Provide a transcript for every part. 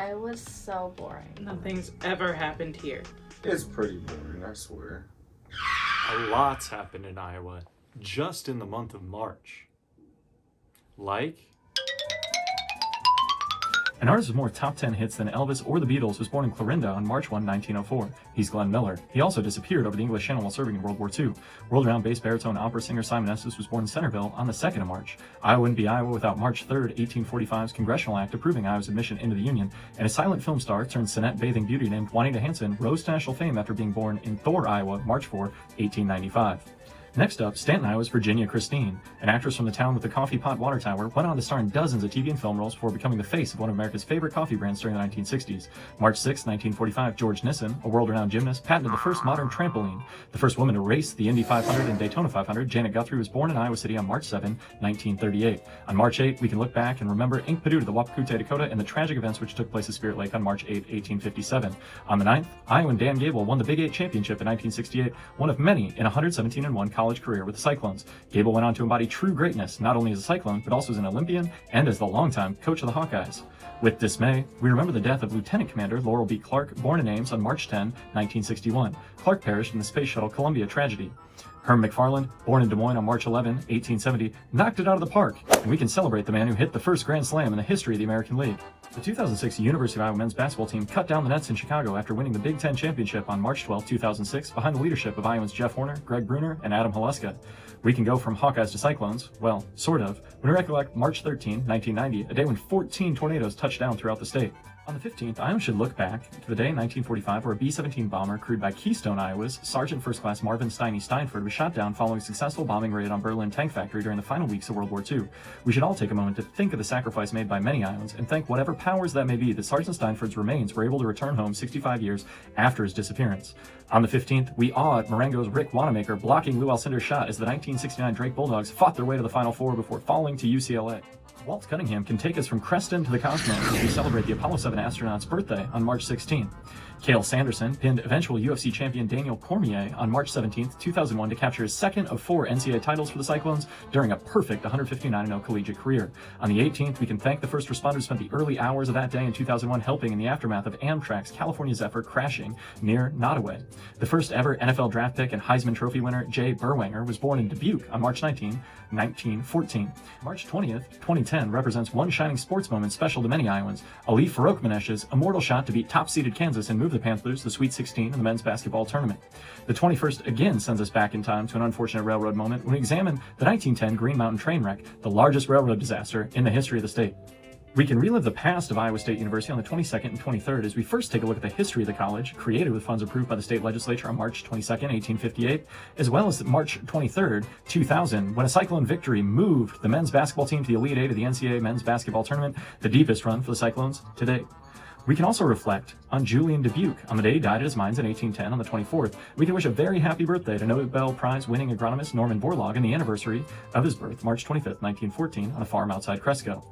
Iowa's so boring. Nothing's ever happened here. It's pretty boring, I swear. A lot's happened in Iowa just in the month of March. Like... An artist with more top 10 hits than Elvis or the Beatles was born in Clarinda on March 1, 1904. He's Glenn Miller. He also disappeared over the English Channel while serving in World War II. World-renowned bass baritone opera singer Simon Estes was born in Centerville on the 2nd of March. Iowa wouldn't be Iowa without March 3rd, 1845's Congressional Act approving Iowa's admission into the Union, and a silent film star turned Sinette bathing beauty named Juanita Hansen rose to national fame after being born in Thor, Iowa, March 4, 1895. Next up, Stanton, Iowa's Virginia Christine, an actress from the town with the coffee pot water tower, went on to star in dozens of TV and film roles before becoming the face of one of America's favorite coffee brands during the 1960s. March 6, 1945, George Nissen, a world-renowned gymnast, patented the first modern trampoline. The first woman to race the Indy 500 and Daytona 500, Janet Guthrie, was born in Iowa City on March 7, 1938. On March 8, we can look back and remember Ink Paduta, the Wapakute, Dakota, and the tragic events which took place at Spirit Lake on March 8, 1857. On the 9th, Iowan Dan Gable won the Big 8 championship in 1968, one of many in a 117-1 college career with the Cyclones. Gable went on to embody true greatness, not only as a Cyclone, but also as an Olympian and as the longtime coach of the Hawkeyes. With dismay, we remember the death of Lieutenant Commander Laurel B. Clark, born in Ames on March 10, 1961. Clark perished in the Space Shuttle Columbia tragedy. Herm McFarland, born in Des Moines on March 11, 1870, knocked it out of the park, and we can celebrate the man who hit the first Grand Slam in the history of the American League. The 2006 University of Iowa men's basketball team cut down the nets in Chicago after winning the Big Ten championship on March 12, 2006, behind the leadership of Iowans Jeff Horner, Greg Bruner, and Adam Haluska. We can go from Hawkeyes to Cyclones, well, sort of, when we recollect March 13, 1990, a day when 14 tornadoes touched down throughout the state. On the 15th, Iowa should look back to the day in 1945 where a B-17 bomber crewed by Keystone, Iowa's Sergeant First Class Marvin Steiny Steinford was shot down following a successful bombing raid on Berlin Tank Factory during the final weeks of World War II. We should all take a moment to think of the sacrifice made by many Iowans and thank whatever powers that may be that Sergeant Steinford's remains were able to return home 65 years after his disappearance. On the 15th, we awed Marengo's Rick Wanamaker blocking Lou Alcindor's shot as the 1969 Drake Bulldogs fought their way to the Final Four before falling to UCLA. Walt Cunningham can take us from Creston to the cosmos as we celebrate the Apollo 7 astronaut's birthday on March 16. Cale Sanderson pinned eventual UFC champion Daniel Cormier on March 17, 2001 to capture his second of 4 NCAA titles for the Cyclones during a perfect 159-0 collegiate career. On the 18th, we can thank the first responders who spent the early hours of that day in 2001 helping in the aftermath of Amtrak's California Zephyr crashing near Nottoway. The first ever NFL draft pick and Heisman Trophy winner Jay Berwanger was born in Dubuque on March 19, 1914. March 20th, 2010 represents one shining sports moment special to many Iowans, Ali Farokhmanesh's immortal shot to beat top-seeded Kansas and move the Panthers to the Sweet 16 in the men's basketball tournament. The 21st again sends us back in time to an unfortunate railroad moment when we examine the 1910 Green Mountain train wreck, the largest railroad disaster in the history of the state. We can relive the past of Iowa State University on the 22nd and 23rd as we first take a look at the history of the college, created with funds approved by the state legislature on March 22nd, 1858, as well as March 23rd, 2000, when a Cyclone victory moved the men's basketball team to the Elite Eight of the NCAA men's basketball tournament, the deepest run for the Cyclones to date. We can also reflect on Julian Dubuque. On the day he died at his mines in 1810 on the 24th, we can wish a very happy birthday to Nobel Prize winning agronomist Norman Borlaug and the anniversary of his birth, March 25th, 1914, on a farm outside Cresco.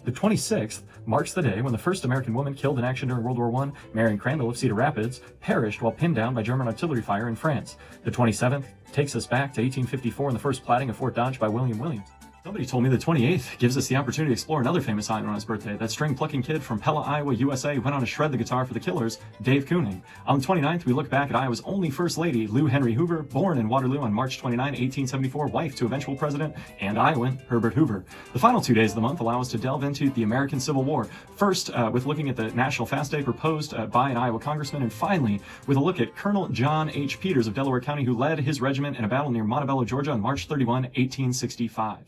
The 26th marks the day when the first American woman killed in action during World War I, Marion Crandall of Cedar Rapids, perished while pinned down by German artillery fire in France. The 27th takes us back to 1854 and the first platting of Fort Dodge by William Williams. Somebody told me the 28th gives us the opportunity to explore another famous Iowan on his birthday. That string-plucking kid from Pella, Iowa, USA, who went on to shred the guitar for the Killers, Dave Kooning. On the 29th, we look back at Iowa's only First Lady, Lou Henry Hoover, born in Waterloo on March 29, 1874, wife to eventual president and Iowan Herbert Hoover. The final 2 days of the month allow us to delve into the American Civil War. First, with looking at the National Fast Day proposed by an Iowa congressman, and finally, with a look at Colonel John H. Peters of Delaware County, who led his regiment in a battle near Montebello, Georgia on March 31, 1865.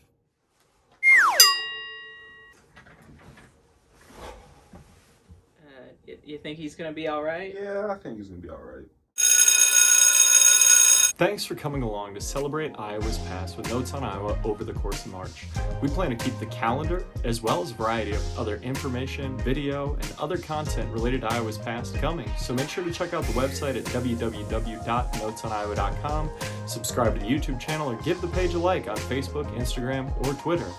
You think he's gonna be all right? Yeah, I think he's gonna be all right. Thanks for coming along to celebrate Iowa's past with Notes on Iowa over the course of March. We plan to keep the calendar, as well as a variety of other information, video, and other content related to Iowa's past coming, so make sure to check out the website at www.notesoniowa.com, subscribe to the YouTube channel, or give the page a like on Facebook, Instagram, or Twitter.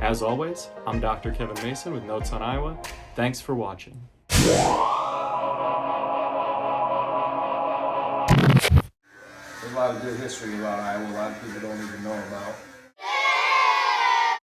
As always, I'm Dr. Kevin Mason with Notes on Iowa. Thanks for watching. There's a lot of good history about Iowa, a lot of people don't even know about.